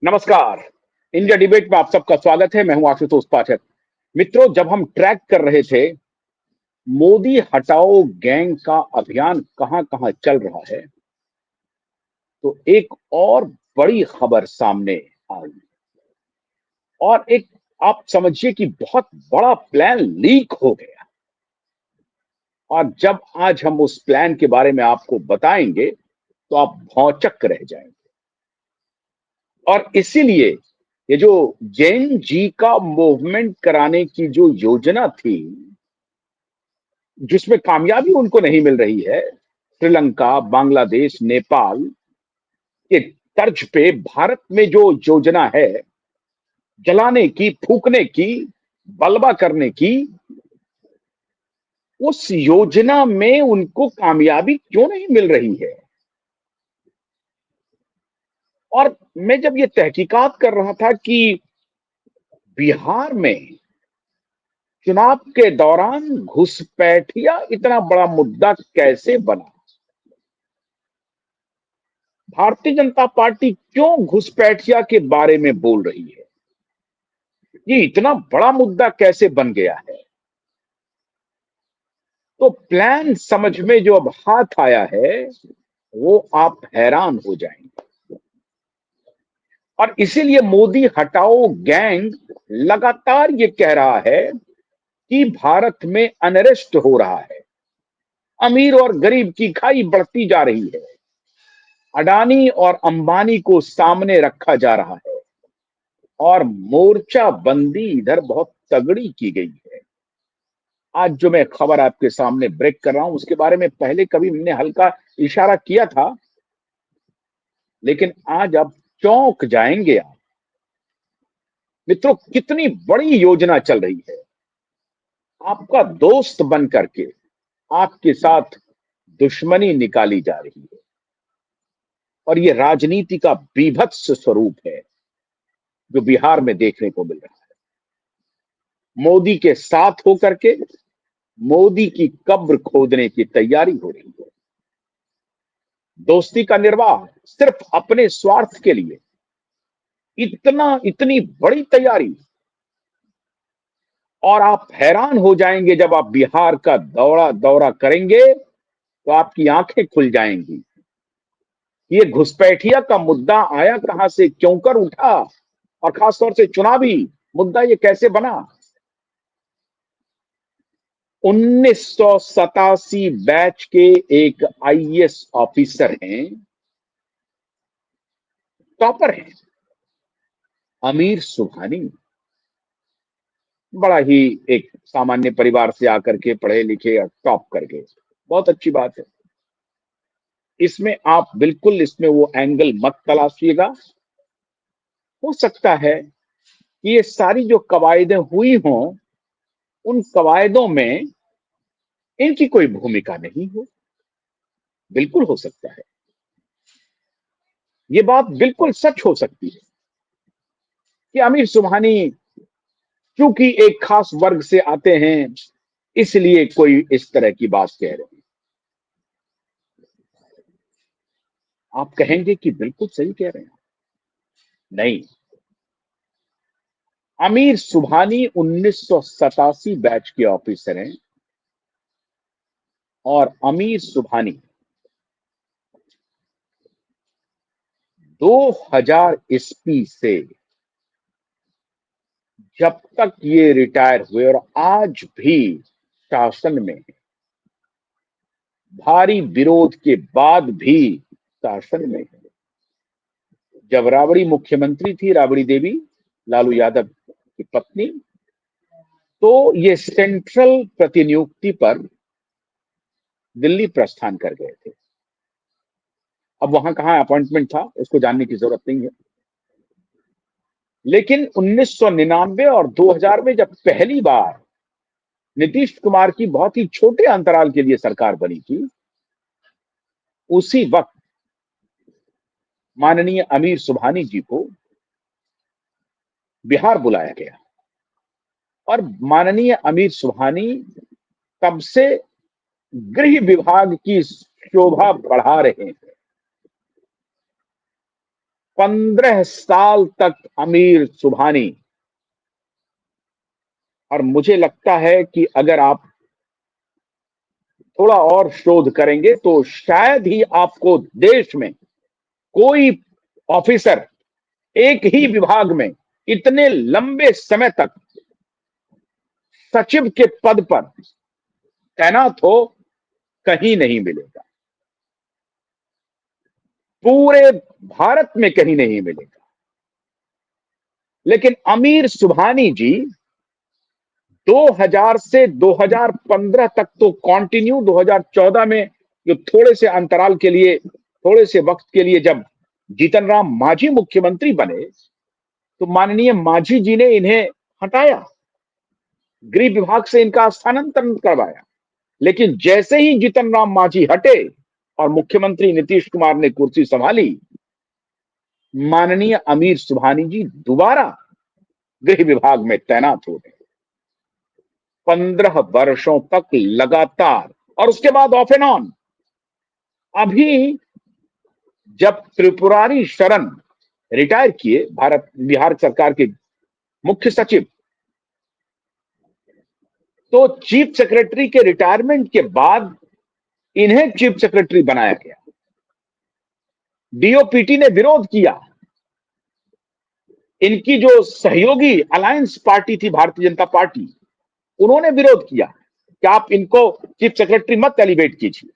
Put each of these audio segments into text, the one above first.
नमस्कार। India debate में आप सबका स्वागत है। मैं हूं आशुतोष पाठक। मित्रों, जब हम ट्रैक कर रहे थे मोदी हटाओ गैंग का अभियान कहां कहां चल रहा है, तो एक और बड़ी खबर सामने आई और एक आप समझिए कि बहुत बड़ा प्लान लीक हो गया। और जब आज हम उस प्लान के बारे में आपको बताएंगे तो आप भौंचक रह जाएंगे। और इसीलिए ये जो जेन जी का मूवमेंट कराने की जो योजना थी, जिसमें कामयाबी उनको नहीं मिल रही है, श्रीलंका, बांग्लादेश, नेपाल के तर्ज पे भारत में जो योजना है जलाने की, फूकने की, बलवा करने की, उस योजना में उनको कामयाबी क्यों नहीं मिल रही है। और मैं जब ये तहकीकात कर रहा था कि बिहार में चुनाव के दौरान घुसपैठिया इतना बड़ा मुद्दा कैसे बना, भारतीय जनता पार्टी क्यों घुसपैठिया के बारे में बोल रही है, ये इतना बड़ा मुद्दा कैसे बन गया है, तो प्लान समझ में जो अब हाथ आया है वो आप हैरान हो जाएंगे। और इसीलिए मोदी हटाओ गैंग लगातार ये कह रहा है कि भारत में अनरेस्ट हो रहा है, अमीर और गरीब की खाई बढ़ती जा रही है, अडानी और अंबानी को सामने रखा जा रहा है और मोर्चा बंदी इधर बहुत तगड़ी की गई है। आज जो मैं खबर आपके सामने ब्रेक कर रहा हूं उसके बारे में पहले कभी हमने हल्का इशारा किया था, लेकिन आज आप चौंक जाएंगे। आप मित्रों, कितनी बड़ी योजना चल रही है। आपका दोस्त बन करके आपके साथ दुश्मनी निकाली जा रही है और ये राजनीति का बीभत्स स्वरूप है जो बिहार में देखने को मिल रहा है। मोदी के साथ होकर के मोदी की कब्र खोदने की तैयारी हो रही है। दोस्ती का निर्वाह सिर्फ अपने स्वार्थ के लिए, इतनी बड़ी तैयारी। और आप हैरान हो जाएंगे जब आप बिहार का दौरा करेंगे तो आपकी आंखें खुल जाएंगी। ये घुसपैठिया का मुद्दा आया कहां से, क्यों कर उठा, और खासतौर से चुनावी मुद्दा ये कैसे बना। 1987 बैच के एक आईएएस ऑफिसर हैं, टॉपर हैं, अमीर सुबहानी। बड़ा ही एक सामान्य परिवार से आकर के पढ़े लिखे और टॉप कर गए, बहुत अच्छी बात है। इसमें आप बिल्कुल इसमें वो एंगल मत तलाशिएगा। हो सकता है कि ये सारी जो कवायदें हुई हों, उन कवायदों में इनकी कोई भूमिका नहीं हो, बिल्कुल हो सकता है। ये बात बिल्कुल सच हो सकती है कि आमिर सुबहानी क्योंकि एक खास वर्ग से आते हैं इसलिए कोई इस तरह की बात कह रहे हैं। आप कहेंगे कि बिल्कुल सही कह रहे हैं। नहीं, आमिर सुबहानी 1987 बैच के ऑफिसर हैं और आमिर सुबहानी 2000 ईस्वी से जब तक ये रिटायर हुए और आज भी शासन में है, भारी विरोध के बाद भी शासन में है। जब राबड़ी मुख्यमंत्री थी, राबड़ी देवी, लालू यादव की पत्नी, तो ये सेंट्रल प्रतिनियुक्ति पर दिल्ली प्रस्थान कर गए थे। अब वहां कहां अपॉइंटमेंट था उसको जानने की जरूरत नहीं है, लेकिन 1999 और 2000 में जब पहली बार नीतीश कुमार की बहुत ही छोटे अंतराल के लिए सरकार बनी थी, उसी वक्त माननीय आमिर सुबहानी जी को बिहार बुलाया गया और माननीय आमिर सुबहानी तब से गृह विभाग की शोभा बढ़ा रहे हैं। 15 साल तक अमीर सुबहानी, और मुझे लगता है कि अगर आप थोड़ा और शोध करेंगे तो शायद ही आपको देश में कोई ऑफिसर एक ही विभाग में इतने लंबे समय तक सचिव के पद पर तैनात हो, कहीं नहीं मिलेगा, पूरे भारत में कहीं नहीं मिलेगा। लेकिन अमीर सुबहानी जी 2000 से 2015 तक तो कंटिन्यू, 2014 में जो थोड़े से अंतराल के लिए, थोड़े से वक्त के लिए जब जीतन राम मांझी मुख्यमंत्री बने, तो माननीय मांझी जी ने इन्हें हटाया, गृह विभाग से इनका स्थानांतरण करवाया। लेकिन जैसे ही जीतन राम मांझी हटे और मुख्यमंत्री नीतीश कुमार ने कुर्सी संभाली, माननीय अमीर सुबहानी जी दोबारा गृह विभाग में तैनात हो गए, 15 वर्षों तक लगातार। और उसके बाद ऑफ एंड ऑन, अभी जब त्रिपुरारी शरण रिटायर किए, बिहार सरकार के मुख्य सचिव, तो चीफ सेक्रेटरी के रिटायरमेंट के बाद इन्हें चीफ सेक्रेटरी बनाया गया। डीओपीटी ने विरोध किया, इनकी जो सहयोगी अलायंस पार्टी थी भारतीय जनता पार्टी, उन्होंने विरोध किया कि आप इनको चीफ सेक्रेटरी मत एलिवेट कीजिए,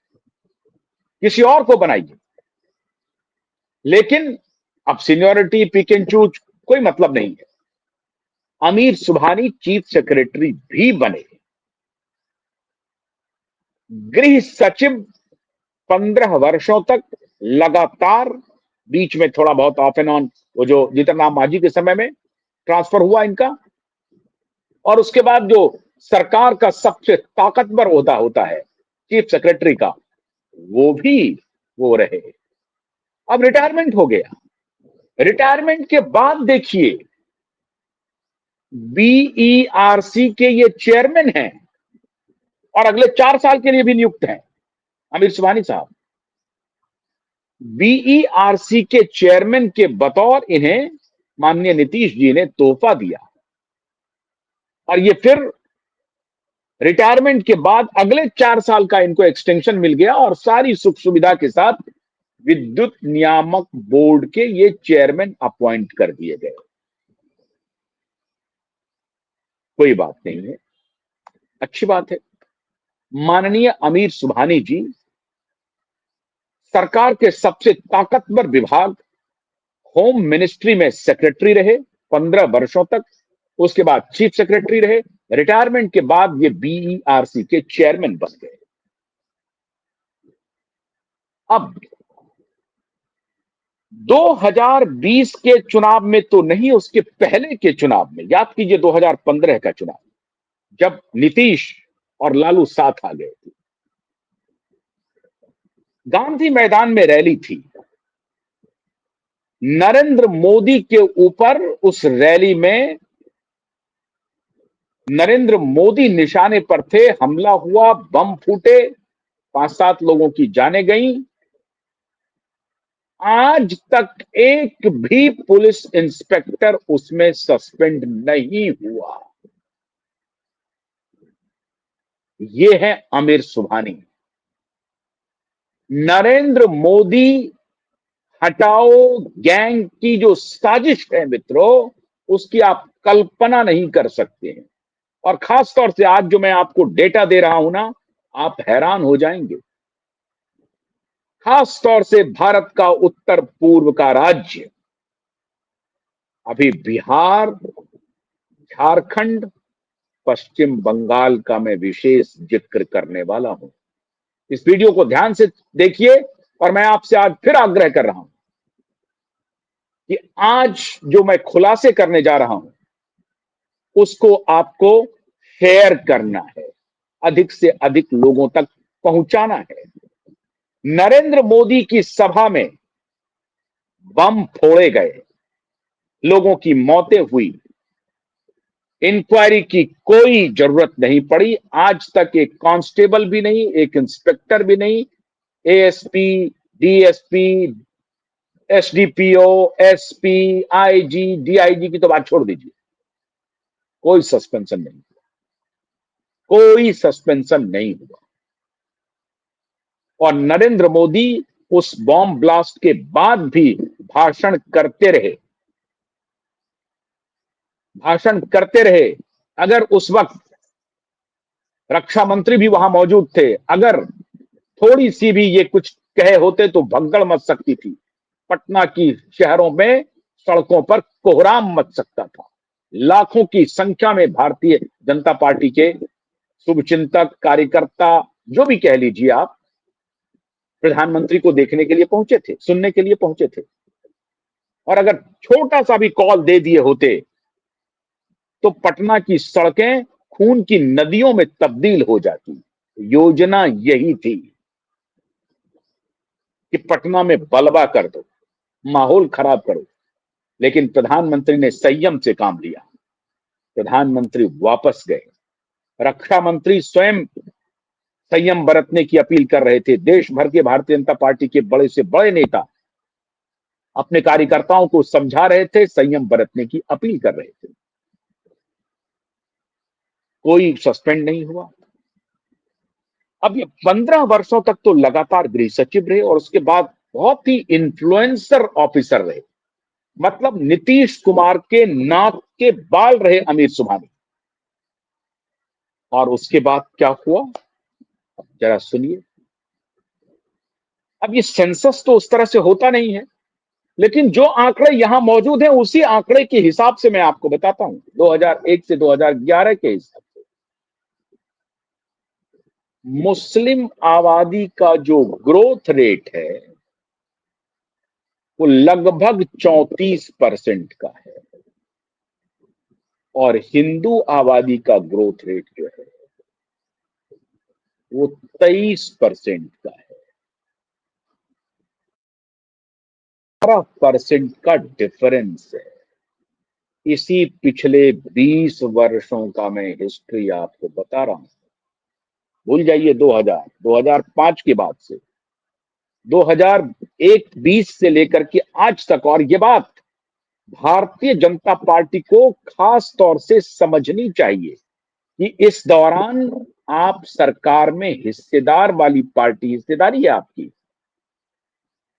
किसी और को बनाइए। लेकिन अब सीनियरिटी पिक एंड चूज कोई मतलब नहीं है, अमीर सुबहानी चीफ सेक्रेटरी भी बने, गृह सचिव 15 वर्षों तक लगातार, बीच में थोड़ा बहुत ऑफ एंड ऑन वो जो जीतन राम मांझी के समय में ट्रांसफर हुआ इनका, और उसके बाद जो सरकार का सबसे ताकतवर ओहदा होता है चीफ सेक्रेटरी का, वो भी वो रहे। अब रिटायरमेंट हो गया, रिटायरमेंट के बाद देखिए बीईआरसी के ये चेयरमैन हैं और अगले 4 साल के लिए भी नियुक्त हैं अमीर सुबहानी साहब। बीईआरसी के चेयरमैन के बतौर इन्हें माननीय नीतीश जी ने तोहफा दिया, और ये फिर रिटायरमेंट के बाद अगले 4 साल का इनको एक्सटेंशन मिल गया और सारी सुख सुविधा के साथ विद्युत नियामक बोर्ड के ये चेयरमैन अपॉइंट कर दिए गए। कोई बात नहीं है, अच्छी बात है। माननीय अमीर सुबहानी जी सरकार के सबसे ताकतवर विभाग होम मिनिस्ट्री में सेक्रेटरी रहे 15 वर्षों तक, उसके बाद चीफ सेक्रेटरी रहे, रिटायरमेंट के बाद ये बीईआरसी के चेयरमैन बन गए। अब 2020 के चुनाव में तो नहीं, उसके पहले के चुनाव में याद कीजिए, 2015 का चुनाव जब नीतीश और लालू साथ आ गए थे, गांधी मैदान में रैली थी, नरेंद्र मोदी के ऊपर उस रैली में नरेंद्र मोदी निशाने पर थे, हमला हुआ, बम फूटे, 5-7 लोगों की जानें गई। आज तक एक भी पुलिस इंस्पेक्टर उसमें सस्पेंड नहीं हुआ। ये है आमिर सुबहानी। नरेंद्र मोदी हटाओ गैंग की जो साजिश है मित्रों, उसकी आप कल्पना नहीं कर सकते हैं। और खास तौर से आज जो मैं आपको डेटा दे रहा हूं ना, आप हैरान हो जाएंगे। खास तौर से भारत का उत्तर पूर्व का राज्य, अभी बिहार, झारखंड, पश्चिम बंगाल का मैं विशेष जिक्र करने वाला हूं। इस वीडियो को ध्यान से देखिए, और मैं आपसे आज फिर आग्रह कर रहा हूं कि आज जो मैं खुलासे करने जा रहा हूं उसको आपको शेयर करना है, अधिक से अधिक लोगों तक पहुंचाना है। नरेंद्र मोदी की सभा में बम फोड़े गए, लोगों की मौतें हुई, इंक्वायरी की कोई जरूरत नहीं पड़ी। आज तक एक कांस्टेबल भी नहीं, एक इंस्पेक्टर भी नहीं, ASP, DSP, SDPO, SP, IG, DIG की तो बात छोड़ दीजिए, कोई सस्पेंशन नहीं, कोई सस्पेंशन नहीं हुआ। और नरेंद्र मोदी उस बॉम्ब ब्लास्ट के बाद भी भाषण करते रहे, भाषण करते रहे। अगर उस वक्त रक्षा मंत्री भी वहां मौजूद थे, अगर थोड़ी सी भी ये कुछ कहे होते तो भगदड़ मच सकती थी, पटना की शहरों में सड़कों पर कोहराम मच सकता था। लाखों की संख्या में भारतीय जनता पार्टी के शुभचिंतक, कार्यकर्ता, जो भी कह लीजिए आप, प्रधानमंत्री को देखने के लिए पहुंचे थे, सुनने के लिए पहुंचे थे। और अगर छोटा सा भी कॉल दे दिए होते तो पटना की सड़कें खून की नदियों में तब्दील हो जाती। योजना यही थी कि पटना में बलवा कर दो, माहौल खराब करो। लेकिन प्रधानमंत्री ने संयम से काम लिया, प्रधानमंत्री वापस गए। रक्षा मंत्री स्वयं संयम बरतने की अपील कर रहे थे। देश भर के भारतीय जनता पार्टी के बड़े से बड़े नेता अपने कार्यकर्ताओं को समझा रहे थे, संयम बरतने की अपील कर रहे थे। कोई सस्पेंड नहीं हुआ। अब ये 15 वर्षों तक तो लगातार गृह सचिव रहे और उसके बाद बहुत ही इन्फ्लुएंसर ऑफिसर रहे। मतलब नीतीश कुमार के नाक के बाल रहे अमीर सुबहानी। और उसके बाद क्या हुआ, जरा सुनिए। अब ये सेंसस तो उस तरह से होता नहीं है, लेकिन जो आंकड़े यहां मौजूद हैं उसी आंकड़े के हिसाब से मैं आपको बताता हूं। 2001 से 2011 के हिसाब से मुस्लिम आबादी का जो ग्रोथ रेट है वो लगभग 34% का है और हिंदू आबादी का ग्रोथ रेट जो है वो 23% का है। 12% का डिफरेंस है। इसी पिछले 20 वर्षों का मैं हिस्ट्री आपको बता रहा हूं। भूल जाइए 2005 के बाद से 2001-20 से लेकर के आज तक। और ये बात भारतीय जनता पार्टी को खास तौर से समझनी चाहिए कि इस दौरान आप सरकार में हिस्सेदार वाली पार्टी, हिस्सेदारी है आपकी,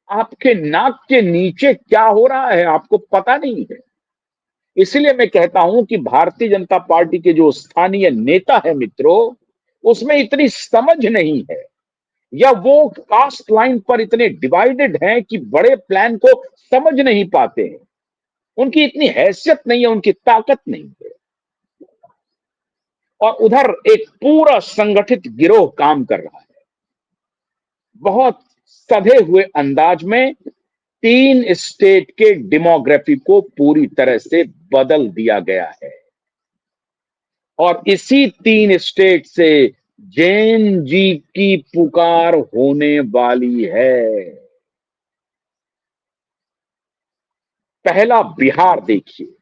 आपके नाक के नीचे क्या हो रहा है आपको पता नहीं है। इसलिए मैं कहता हूं कि भारतीय जनता पार्टी के जो स्थानीय नेता है मित्रों, उसमें इतनी समझ नहीं है, या वो कास्ट लाइन पर इतने डिवाइडेड हैं कि बड़े प्लान को समझ नहीं पाते हैं। उनकी इतनी हैसियत नहीं है, उनकी ताकत नहीं है। और उधर एक पूरा संगठित गिरोह काम कर रहा है, बहुत सधे हुए अंदाज में। 3 स्टेट के डेमोग्राफी को पूरी तरह से बदल दिया गया है और इसी 3 स्टेट से जैन जी की पुकार होने वाली है। पहला बिहार देखिए,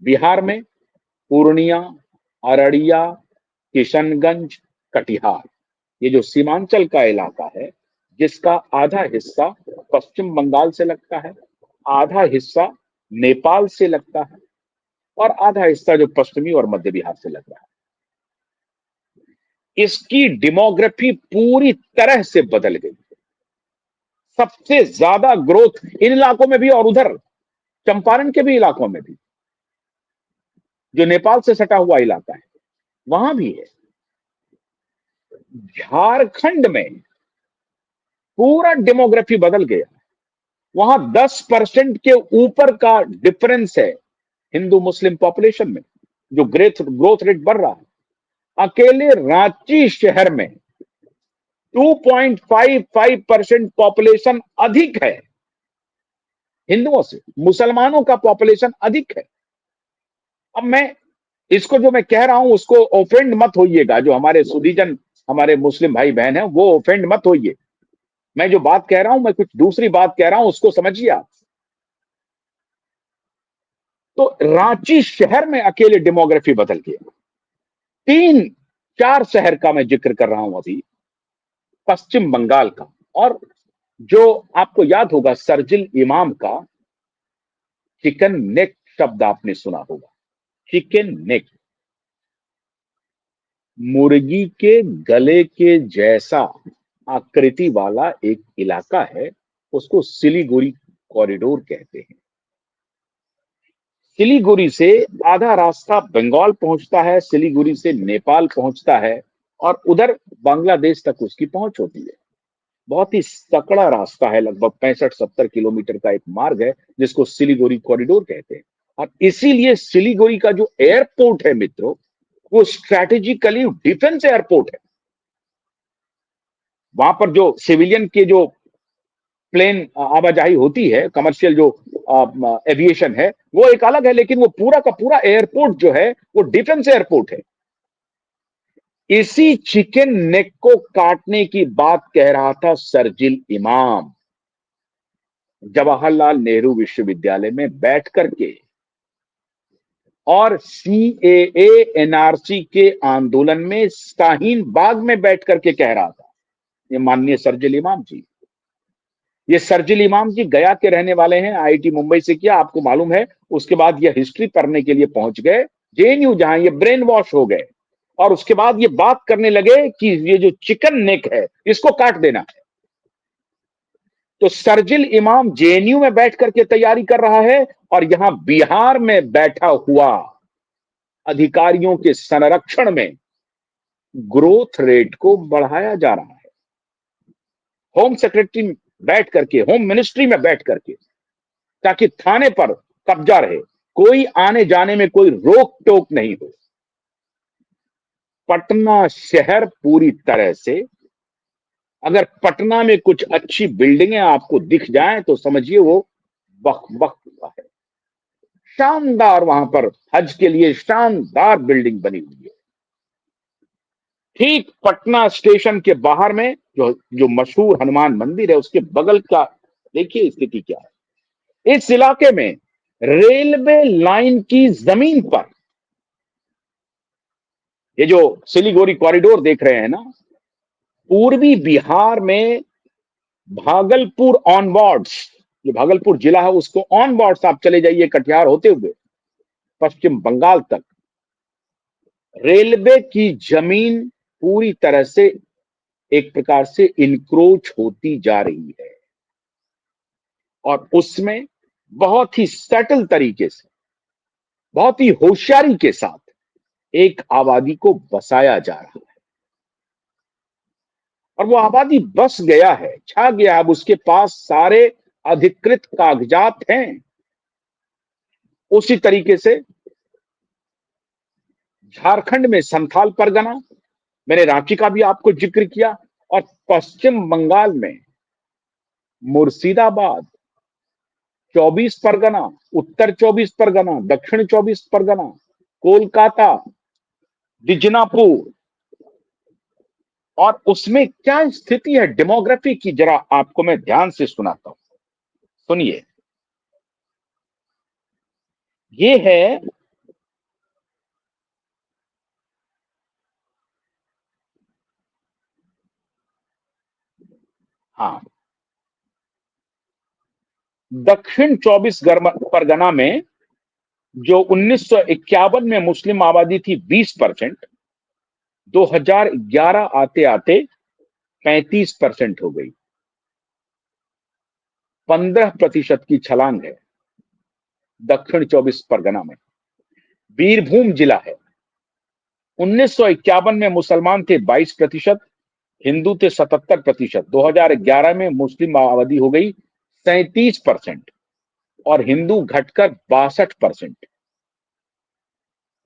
बिहार में पूर्णिया, अररिया, किशनगंज, कटिहार, ये जो सीमांचल का इलाका है, जिसका आधा हिस्सा पश्चिम बंगाल से लगता है, आधा हिस्सा नेपाल से लगता है और आधा हिस्सा जो पश्चिमी और मध्य बिहार से लग रहा है, इसकी डेमोग्राफी पूरी तरह से बदल गई। सबसे ज्यादा ग्रोथ इन इलाकों में भी और उधर चंपारण के भी इलाकों में भी, जो नेपाल से सटा हुआ इलाका है, वहां भी है। झारखंड में पूरा डेमोग्राफी बदल गया। वहां 10% के ऊपर का डिफरेंस है हिंदू मुस्लिम पॉपुलेशन में, जो ग्रोथ रेट बढ़ रहा है। अकेले रांची शहर में 2.55% पॉपुलेशन अधिक है हिंदुओं से, मुसलमानों का पॉपुलेशन अधिक है। अब मैं इसको जो मैं कह रहा हूं उसको ऑफेंड मत होइएगा, जो हमारे सुधीजन, हमारे मुस्लिम भाई बहन हैं, वो ऑफेंड मत होइए। मैं जो बात कह रहा हूं, मैं कुछ दूसरी बात कह रहा हूं, उसको समझिए आप। तो रांची शहर में अकेले डेमोग्राफी बदल गया। 3-4 शहर का मैं जिक्र कर रहा हूं अभी, पश्चिम बंगाल का, और जो आपको याद होगा, शर्जिल इमाम का चिकन नेक शब्द आपने सुना होगा। चिकन नेक, मुर्गी के गले के जैसा आकृति वाला एक इलाका है, उसको सिलीगुड़ी कॉरिडोर कहते हैं। सिलीगुड़ी से आधा रास्ता बंगाल पहुंचता है, सिलीगुड़ी से नेपाल पहुंचता है, और उधर बांग्लादेश तक उसकी पहुंच होती है। बहुत ही सकड़ा रास्ता है, लगभग 65-70 किलोमीटर का एक मार्ग है, जिसको सिलीगुड़ी कॉरिडोर कहते हैं। और इसीलिए सिलीगुड़ी का जो एयरपोर्ट है मित्रों, वो स्ट्रैटेजिकली डिफेंस एयरपोर्ट है। वहां पर जो सिविलियन के जो प्लेन आवाजाही होती है, कमर्शियल जो एविएशन है, वो एक अलग है, लेकिन वो पूरा का पूरा एयरपोर्ट जो है वो डिफेंस एयरपोर्ट है। इसी चिकन नेक को काटने की बात कह रहा था शर्जिल इमाम, जवाहरलाल नेहरू विश्वविद्यालय में बैठ करके, और सीएए एनआरसी के आंदोलन में शाहीन बाग में बैठ करके कह रहा था। ये माननीय शर्जिल इमाम जी, ये शर्जिल इमाम जी गया के रहने वाले हैं, आईआईटी मुंबई से किया, आपको मालूम है। उसके बाद ये हिस्ट्री पढ़ने के लिए पहुंच गए जेएनयू, जहां ये ब्रेन वॉश हो गए, और उसके बाद ये बात करने लगे कि ये जो चिकन नेक है इसको काट देना है। तो शर्जिल इमाम जेएनयू में बैठ करके तैयारी कर रहा है, और यहां बिहार में बैठा हुआ अधिकारियों के संरक्षण में ग्रोथ रेट को बढ़ाया जा रहा है। होम सेक्रेटरी बैठ करके, होम मिनिस्ट्री में बैठ करके, ताकि थाने पर कब्जा रहे, कोई आने जाने में कोई रोक टोक नहीं हो। पटना शहर पूरी तरह से, अगर पटना में कुछ अच्छी बिल्डिंगें आपको दिख जाएं तो समझिए वो बक बक का है। शानदार, वहां पर हज के लिए शानदार बिल्डिंग बनी हुई है। ठीक पटना स्टेशन के बाहर में जो जो मशहूर हनुमान मंदिर है, उसके बगल का देखिए स्थिति क्या है। इस इलाके में रेलवे लाइन की जमीन पर, ये जो सिलीगुड़ी कॉरिडोर देख रहे हैं ना, पूर्वी बिहार में भागलपुर ऑनवर्ड्स, जो भागलपुर जिला है उसको ऑनवर्ड्स आप चले जाइए कटिहार होते हुए पश्चिम बंगाल तक, रेलवे की जमीन पूरी तरह से एक प्रकार से इनक्रोच होती जा रही है, और उसमें बहुत ही सटल तरीके से, बहुत ही होशियारी के साथ एक आबादी को बसाया जा रहा है। और वो आबादी बस गया है, छा गया। अब उसके पास सारे अधिकृत कागजात हैं। उसी तरीके से झारखंड में संथाल परगना, मैंने रांची का भी आपको जिक्र किया, और पश्चिम बंगाल में मुर्शिदाबाद, 24 परगना, उत्तर 24 परगना, दक्षिण 24 परगना, कोलकाता, बिजनापुर, और उसमें क्या स्थिति है डेमोग्राफी की, जरा आपको मैं ध्यान से सुनाता हूं, सुनिए। ये है, हाँ, दक्षिण 24 परगना में जो 1951 में मुस्लिम आबादी थी 20%, 2011 आते आते 35% हो गई। 15% की छलांग है दक्षिण 24 परगना में। बीरभूम जिला है, 1951 में मुसलमान थे 22%, हिंदू थे 77%, 2011 में मुस्लिम आबादी हो गई 37%, और हिंदू घटकर 62%।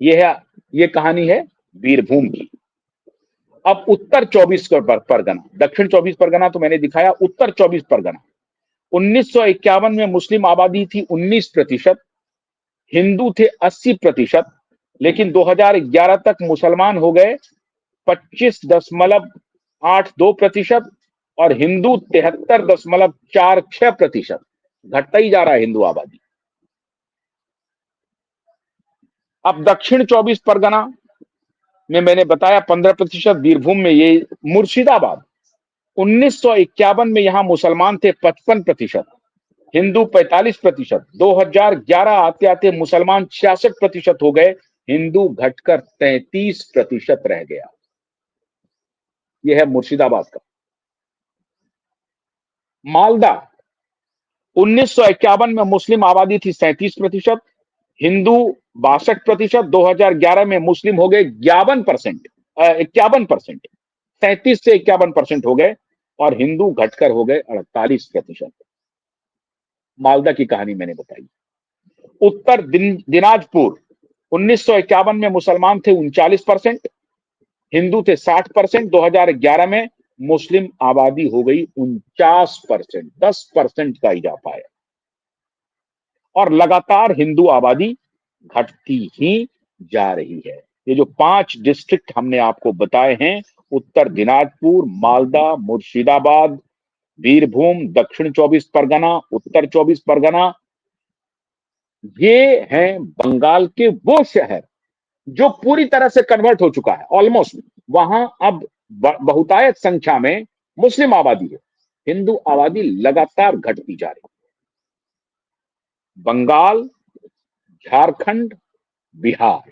ये है, ये कहानी है बीरभूम की। अब उत्तर 24 परगना, दक्षिण 24 परगना तो मैंने दिखाया, उत्तर 24 परगना, 1951 में मुस्लिम आबादी थी 19%, हिंदू थे 80%, लेकिन 2011 तक मुसलमान हो गए 25.82%, और हिंदू 73.46%। घटता ही जा रहा है हिंदू आबादी। अब दक्षिण 24 परगना में मैंने बताया 15%, बीरभूम में ये, मुर्शिदाबाद 1951 में यहां मुसलमान थे 55%, हिंदू 45%, 2011 आते आते मुसलमान 66% हो गए, हिंदू घटकर 33% रह गया। यह है मुर्शिदाबाद का। मालदा 1951 में मुस्लिम आबादी थी 37%, हिंदू 62%, 2011 में मुस्लिम हो गए 51%, 51%, 37 से 51% हो गए और हिंदू घटकर हो गए 48%। मालदा की कहानी मैंने बताई। उत्तर दिनाजपुर 1951 में मुसलमान थे 39%, हिंदू थे 60%, 2011 में मुस्लिम आबादी हो गई 49%, 10% का इजाफा है और लगातार हिंदू आबादी घटती ही जा रही है। ये जो 5 डिस्ट्रिक्ट हमने आपको बताए हैं, उत्तर दिनाजपुर, मालदा, मुर्शिदाबाद, बीरभूम, दक्षिण 24 परगना, उत्तर 24 परगना, ये हैं बंगाल के वो शहर जो पूरी तरह से कन्वर्ट हो चुका है ऑलमोस्ट। वहां अब बहुतायत संख्या में मुस्लिम आबादी है, हिंदू आबादी लगातार घटती जा रही है। बंगाल, झारखंड, बिहार,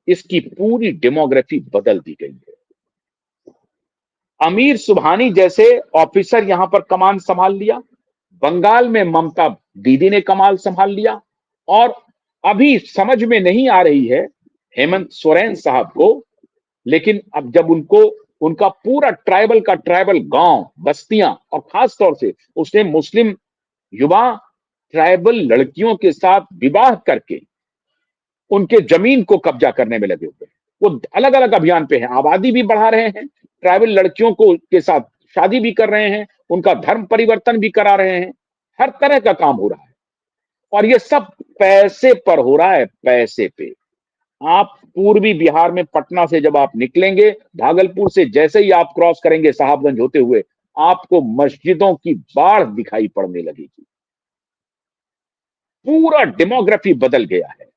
इसकी पूरी डेमोग्राफी बदल दी गई है। अमीर सुबहानी जैसे ऑफिसर यहां पर कमान संभाल लिया, बंगाल में ममता दीदी ने कमाल संभाल लिया और अभी समझ में नहीं आ रही है हेमंत सोरेन साहब को, लेकिन अब जब उनको उनका पूरा ट्राइबल का ट्राइबल गांव, बस्तियां और खास तौर से उसने मुस्लिम युवा ट्राइबल लड़कियों के साथ विवाह करके उनके जमीन को कब्जा करने में लगे हुए हैं। वो अलग अलग अभियान पे हैं, आबादी भी बढ़ा रहे हैं, ट्राइबल लड़कियों को के साथ शादी भी कर रहे हैं, उनका धर्म परिवर्तन भी करा रहे हैं, हर तरह का काम हो रहा है और ये सब पैसे पर हो रहा है, पैसे पे। आप पूर्वी बिहार में पटना से जब आप निकलेंगे, भागलपुर से जैसे ही आप क्रॉस करेंगे साहबगंज होते हुए, आपको मस्जिदों की बाढ़ दिखाई पड़ने लगेगी। पूरा डेमोग्राफी बदल गया है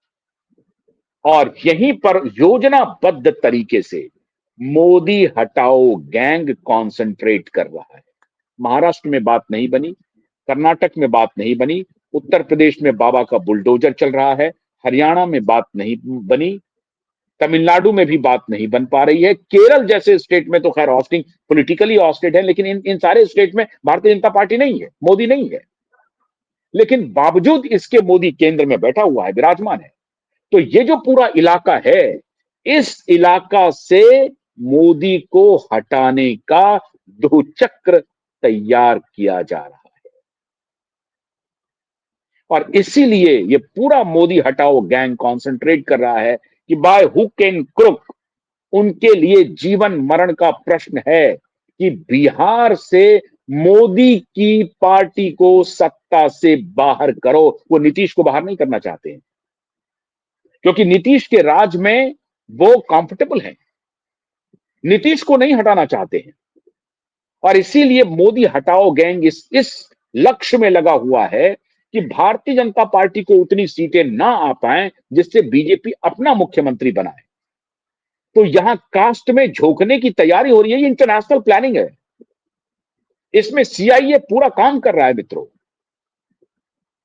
और यहीं पर योजनाबद्ध तरीके से मोदी हटाओ गैंग कॉन्सेंट्रेट कर रहा है। महाराष्ट्र में बात नहीं बनी, कर्नाटक में बात नहीं बनी, उत्तर प्रदेश में बाबा का बुलडोजर चल रहा है, हरियाणा में बात नहीं बनी, तमिलनाडु में भी बात नहीं बन पा रही है, केरल जैसे स्टेट में तो खैर हॉस्टिंग पॉलिटिकली हॉस्टेड है, लेकिन इन सारे स्टेट में भारतीय जनता पार्टी नहीं है, मोदी नहीं है, लेकिन बावजूद इसके मोदी केंद्र में बैठा हुआ है, विराजमान है। तो ये जो पूरा इलाका है, इस इलाका से मोदी को हटाने का दो चक्र तैयार किया जा रहा है और इसीलिए ये पूरा मोदी हटाओ गैंग कॉन्सेंट्रेट कर रहा है कि बाय हुक एंड क्रुक उनके लिए जीवन मरण का प्रश्न है कि बिहार से मोदी की पार्टी को सत्ता से बाहर करो। वो नीतीश को बाहर नहीं करना चाहते हैं क्योंकि नीतीश के राज में वो कंफर्टेबल हैं, नीतीश को नहीं हटाना चाहते हैं और इसीलिए मोदी हटाओ गैंग इस लक्ष्य में लगा हुआ है कि भारतीय जनता पार्टी को उतनी सीटें ना आ पाए जिससे बीजेपी अपना मुख्यमंत्री बनाए। तो यहां कास्ट में झोंकने की तैयारी हो रही है, ये इंटरनेशनल प्लानिंग है, इसमें सीआईए पूरा काम कर रहा है मित्रों।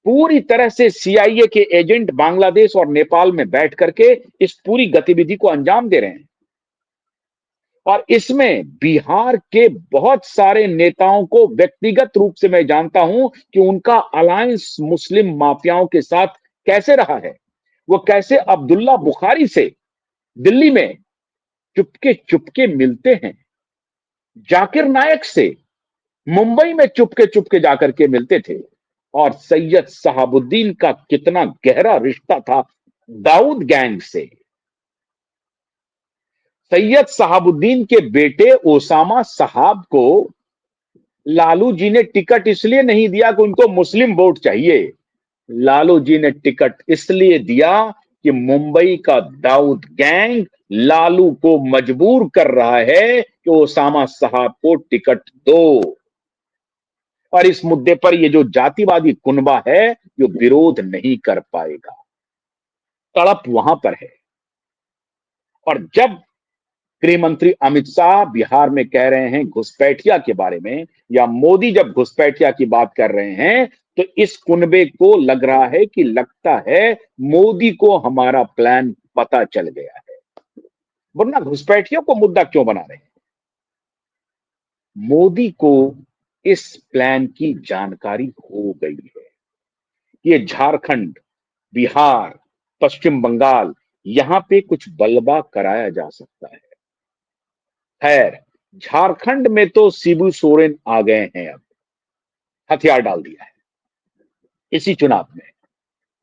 पूरी तरह से सीआईए के एजेंट बांग्लादेश और नेपाल में बैठ करके इस पूरी गतिविधि को अंजाम दे रहे हैं और इसमें बिहार के बहुत सारे नेताओं को व्यक्तिगत रूप से मैं जानता हूं कि उनका अलायंस मुस्लिम माफियाओं के साथ कैसे रहा है। वो कैसे अब्दुल्ला बुखारी से दिल्ली में चुपके चुपके मिलते हैं, जाकिर नायक से मुंबई में चुपके चुपके जाकर के मिलते थे और सैयद शहाबुद्दीन का कितना गहरा रिश्ता था दाऊद गैंग से। सैयद शहाबुद्दीन के बेटे ओसामा साहब को लालू जी ने टिकट इसलिए नहीं दिया कि उनको मुस्लिम वोट चाहिए, लालू जी ने टिकट इसलिए दिया कि मुंबई का दाऊद गैंग लालू को मजबूर कर रहा है कि ओसामा साहब को टिकट दो और इस मुद्दे पर ये जो जातिवादी कुनबा है जो विरोध नहीं कर पाएगा। तड़प वहां पर है और जब गृह मंत्री अमित शाह बिहार में कह रहे हैं घुसपैठिया के बारे में, या मोदी जब घुसपैठिया की बात कर रहे हैं तो इस कुनबे को लग रहा है कि लगता है मोदी को हमारा प्लान पता चल गया है, वरना घुसपैठियों को मुद्दा क्यों बना रहे हैं। मोदी को इस प्लान की जानकारी हो गई है। ये झारखंड, बिहार, पश्चिम बंगाल, यहां पे कुछ बलबा कराया जा सकता है। खैर, झारखंड में तो शिबू सोरेन आ गए हैं, अब हथियार डाल दिया है इसी चुनाव में।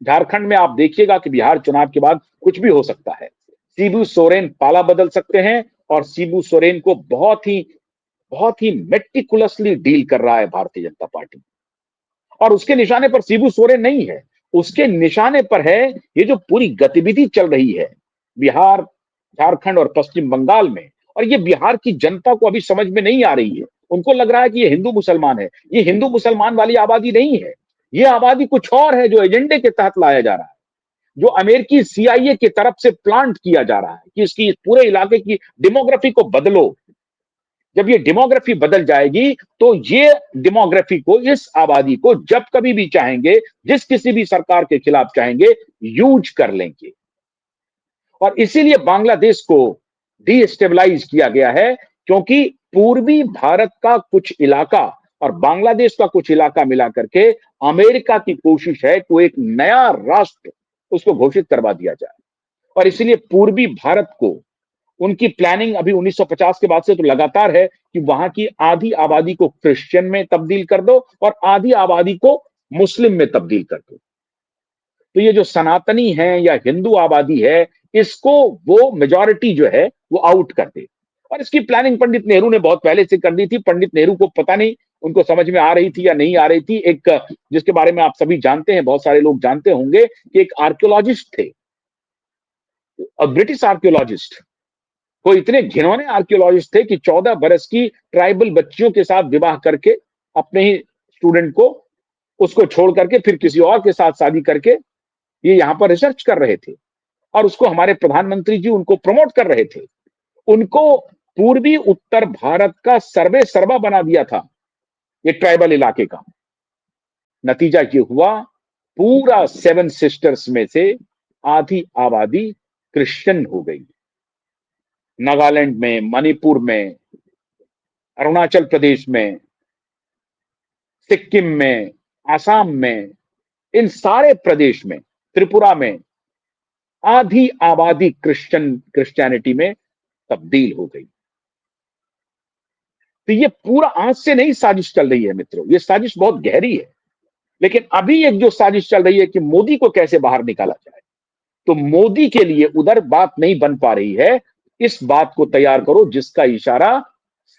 झारखंड में आप देखिएगा कि बिहार चुनाव के बाद कुछ भी हो सकता है। शिबू सोरेन पाला बदल सकते हैं, और शिबू सोरेन को बहुत ही मेटिकुलसली डील कर रहा है भारतीय जनता पार्टी। और उसके निशाने पर शिबू सोरेन नहीं है, उसके निशाने पर है ये जो पूरी गतिविधि चल रही है बिहार, झारखंड और पश्चिम बंगाल में। और ये बिहार की जनता को अभी समझ में नहीं आ रही है। उनको लग रहा है कि ये हिंदू मुसलमान है। ये हिंदू मुसलमान वाली आबादी नहीं है, ये आबादी कुछ और है, जो एजेंडे के तहत लाया जा रहा है, जो अमेरिकी सीआईए की तरफ से प्लांट किया जा रहा है कि इसकी पूरे इलाके की डेमोग्राफी को बदलो। जब ये डेमोग्राफी बदल जाएगी तो ये डेमोग्राफी को, इस आबादी को जब कभी भी चाहेंगे, जिस किसी भी सरकार के खिलाफ चाहेंगे, यूज कर लेंगे। और इसीलिए बांग्लादेश को डीस्टेबलाइज किया गया है, क्योंकि पूर्वी भारत का कुछ इलाका और बांग्लादेश का कुछ इलाका मिला करके अमेरिका की कोशिश है कि एक नया राष्ट्र उसको घोषित करवा दिया जाए। और इसीलिए पूर्वी भारत को, उनकी प्लानिंग अभी 1950 के बाद से तो लगातार है कि वहां की आधी आबादी को क्रिश्चियन में तब्दील कर दो और आधी आबादी को मुस्लिम में तब्दील कर दो। तो ये जो सनातनी है या हिंदू आबादी है, इसको वो मेजॉरिटी जो है वो आउट कर दे। और इसकी प्लानिंग पंडित नेहरू ने बहुत पहले से कर दी थी। पंडित नेहरू को पता नहीं उनको समझ में आ रही थी या नहीं आ रही थी। एक जिसके बारे में आप सभी जानते हैं, बहुत सारे लोग जानते होंगे, कि एक आर्कियोलॉजिस्ट थे, ब्रिटिश आर्कियोलॉजिस्ट। वो इतने घिनौने आर्कियोलॉजिस्ट थे कि 14 बरस की ट्राइबल बच्चियों के साथ विवाह करके अपने ही स्टूडेंट को, उसको छोड़ करके फिर किसी और के साथ शादी करके ये यहां पर रिसर्च कर रहे थे। और उसको हमारे प्रधानमंत्री जी उनको प्रमोट कर रहे थे। उनको पूर्वी उत्तर भारत का सर्वे सर्वा बना दिया था ये ट्राइबल इलाके का। नतीजा ये हुआ, पूरा सेवन सिस्टर्स में से आधी आबादी क्रिश्चियन हो गई। नागालैंड में, मणिपुर में, अरुणाचल प्रदेश में, सिक्किम में, आसाम में, इन सारे प्रदेश में, त्रिपुरा में आधी आबादी क्रिश्चियनिटी में तब्दील हो गई। तो ये पूरा आज से नहीं साजिश चल रही है मित्रों, ये साजिश बहुत गहरी है। लेकिन अभी एक जो साजिश चल रही है कि मोदी को कैसे बाहर निकाला जाए, तो मोदी के लिए उधर बात नहीं बन पा रही है। इस बात को तैयार करो जिसका इशारा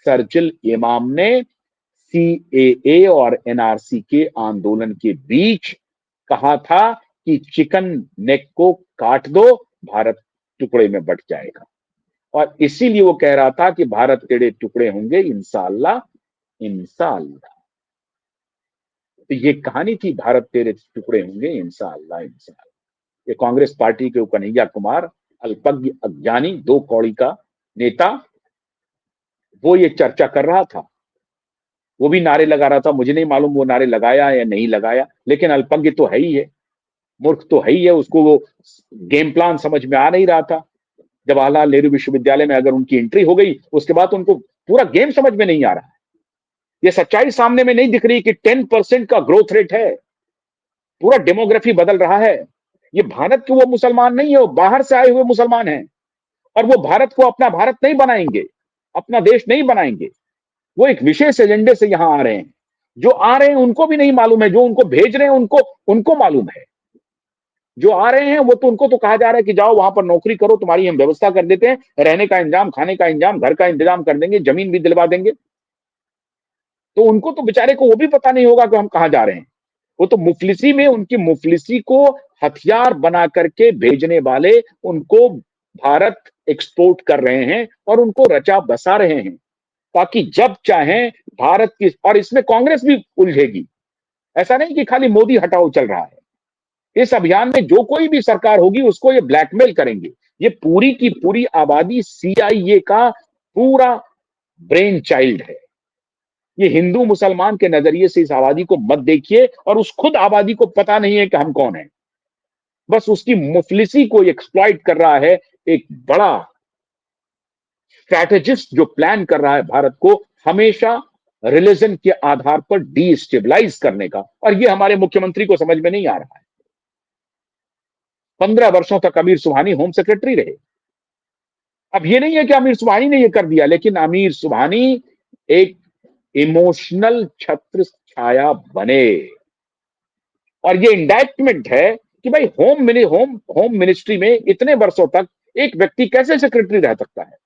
सर्जिल इमाम ने सीएए और एनआरसी के आंदोलन के बीच कहा था कि चिकन नेक को काट दो, भारत टुकड़े में बट जाएगा। और इसीलिए वो कह रहा था कि भारत तेरे टुकड़े होंगे इंशाअल्लाह, इंशाअल्लाह। तो ये कहानी थी, भारत तेरे टुकड़े होंगे इंशाअल्लाह, इंशाअल्लाह। ये कांग्रेस पार्टी के कन्हैया कुमार, अल्पज्ञ अज्ञानी, दो कौड़ी का नेता, वो ये चर्चा कर रहा था। वो भी नारे लगा रहा था। मुझे नहीं मालूम वो नारे लगाया या नहीं लगाया, लेकिन अल्पज्ञ तो है ही है, मूर्ख तो है ही है। उसको वो गेम प्लान समझ में आ नहीं रहा था। जवाहरलाल नेहरू विश्वविद्यालय में अगर उनकी एंट्री हो गई, उसके बाद तो उनको पूरा गेम समझ में नहीं आ रहा है। ये सच्चाई सामने में नहीं दिख रही कि 10% का ग्रोथ रेट है, पूरा डेमोग्राफी बदल रहा है। ये भारत के वो मुसलमान नहीं है, वो बाहर से आए हुए मुसलमान हैं। और वो भारत को अपना भारत नहीं बनाएंगे, अपना देश नहीं बनाएंगे। वो एक विशेष एजेंडे से यहां आ रहे हैं। जो आ रहे हैं उनको भी नहीं मालूम है, जो उनको भेज रहे हैं उनको उनको मालूम है। जो आ रहे हैं वो तो, उनको तो कहा जा रहा है कि जाओ वहां पर नौकरी करो, तुम्हारी हम व्यवस्था कर देते हैं, रहने का इंतजाम, खाने का इंतजाम, घर का इंतजाम कर देंगे, जमीन भी दिलवा देंगे। तो उनको तो बेचारे को वो भी पता नहीं होगा कि हम कहां जा रहे हैं। वो तो मुफलिसी में, उनकी मुफलिसी को हथियार बना करके भेजने वाले उनको भारत एक्सपोर्ट कर रहे हैं और उनको रचा बसा रहे हैं, ताकि जब चाहें भारत की, और इसमें कांग्रेस भी उलझेगी। ऐसा नहीं कि खाली मोदी हटाओ चल रहा है। इस अभियान में जो कोई भी सरकार होगी उसको ये ब्लैकमेल करेंगे ये पूरी की पूरी आबादी CIA का पूरा ब्रेन चाइल्ड है। ये हिंदू मुसलमान के नजरिए से इस आबादी को मत देखिए, और उस खुद आबादी को पता नहीं है कि हम कौन हैं। बस उसकी मुफलिसी को एक्सप्लॉइट कर रहा है एक बड़ा स्ट्रैटेजिस्ट, जो प्लान कर रहा है भारत को हमेशा रिलीजन के आधार पर डीस्टेबलाइज करने का। और ये हमारे मुख्यमंत्री को समझ में नहीं आ रहा है। 15 वर्षों तक अमीर सुबहानी होम सेक्रेटरी रहे। अब ये नहीं है कि आमिर सुबहानी ने ये कर दिया, लेकिन आमिर सुबहानी एक इमोशनल छत्र छाया बने। और ये इंडाइटमेंट है कि भाई होम मिनिस्ट्री में इतने वर्षों तक एक व्यक्ति कैसे सेक्रेटरी रह सकता है।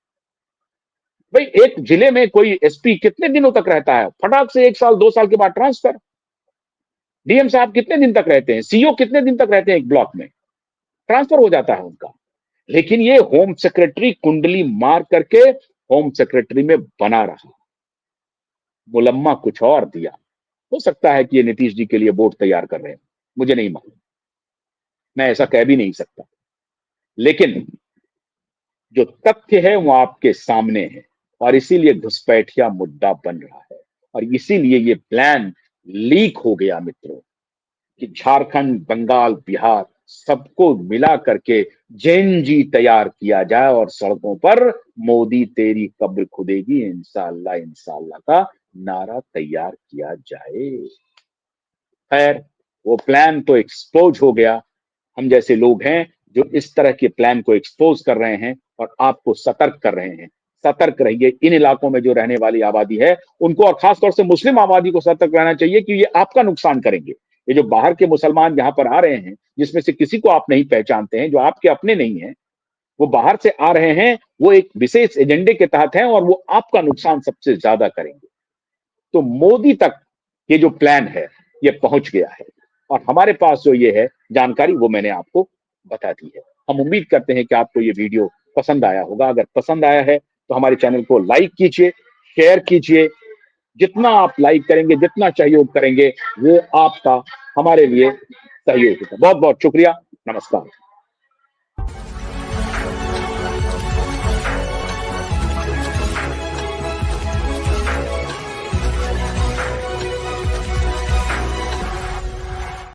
भाई एक जिले में कोई SP कितने दिनों तक रहता है, फटाक से 1 साल 2 साल के बाद ट्रांसफर। DM साहब कितने दिन तक रहते हैं, CO कितने दिन तक रहते हैं एक ब्लॉक में, ट्रांसफर हो जाता है उनका। लेकिन ये होम सेक्रेटरी कुंडली मार करके होम सेक्रेटरी में बना रहा, मुलम्मा कुछ और दिया। हो सकता है कि ये नीतीश जी के लिए बोर्ड तैयार कर रहे हैं, मुझे नहीं मालूम, मैं ऐसा कह भी नहीं सकता। लेकिन जो तथ्य है वो आपके सामने है, और इसीलिए घुसपैठिया मुद्दा बन रहा है। और इसीलिए ये प्लान लीक हो गया मित्रों, कि झारखंड, बंगाल, बिहार सबको मिला करके जेएनजी तैयार किया जाए और सड़कों पर मोदी तेरी कब्र खुदेगी इंशाअल्लाह इंशाअल्लाह का नारा तैयार किया जाए। खैर, वो प्लान तो एक्सपोज हो गया। हम जैसे लोग हैं जो इस तरह के प्लान को एक्सपोज कर रहे हैं और आपको सतर्क कर रहे हैं। सतर्क रहिए। इन इलाकों में जो रहने वाली आबादी है उनको, और खासतौर से मुस्लिम आबादी को सतर्क रहना चाहिए कि ये आपका नुकसान करेंगे। ये जो बाहर के मुसलमान यहाँ पर आ रहे हैं, जिसमें से किसी को आप नहीं पहचानते हैं, जो आपके अपने नहीं है, वो बाहर से आ रहे हैं, वो एक विशेष एजेंडे के तहत हैं और वो आपका नुकसान सबसे ज्यादा करेंगे। तो मोदी तक ये जो प्लान है ये पहुंच गया है, और हमारे पास जो ये है जानकारी वो मैंने आपको बता दी है। हम उम्मीद करते हैं कि आपको ये वीडियो पसंद आया होगा। अगर पसंद आया है तो हमारे चैनल को लाइक कीजिए, शेयर कीजिए। जितना आप लाइक करेंगे, जितना सहयोग करेंगे, वो आपका हमारे लिए सहयोग होगा। बहुत बहुत शुक्रिया। नमस्कार।